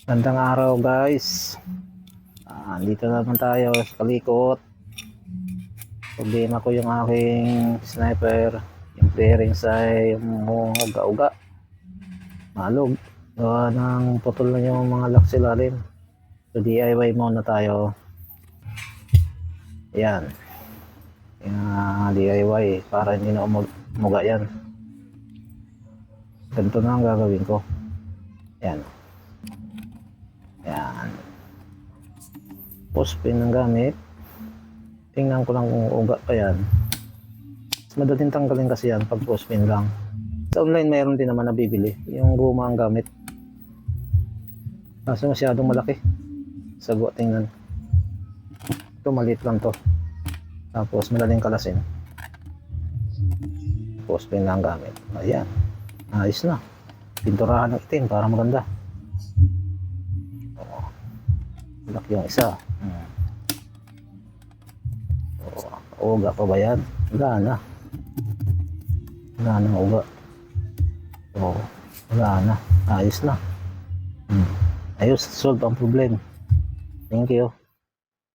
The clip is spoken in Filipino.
Gandang araw guys. Dito naman tayo sa Kalikot. Problema ko yung aking sniper. Yung bearings ay uga-uga. Malog. Gawa ng putol na yung mga lock sa ilalim. So DIY muna tayo. Ayan. Yung DIY para hindi na umuga yan. Ganito na ang gagawin ko. Ayan. Ayan. Post pin ng gamit. Tingnan ko lang kung uga pa yan. Mas madaling tanggalin kasi yan pag post pin lang. Sa online mayroon din naman nabibili. Yung guma ang gamit. Kaso masyadong malaki. Sagwa tingnan. Ito maliit lang to. Tapos madaling kalasin. Post pin lang gamit. Ayan. Ayos na. Pinturahan ng itim para maganda. Laki yung isa. Uga pa ba yan? Wala na. Wala na uga. Wala na. Ayos na. Ayos, solve ang problem. Thank you.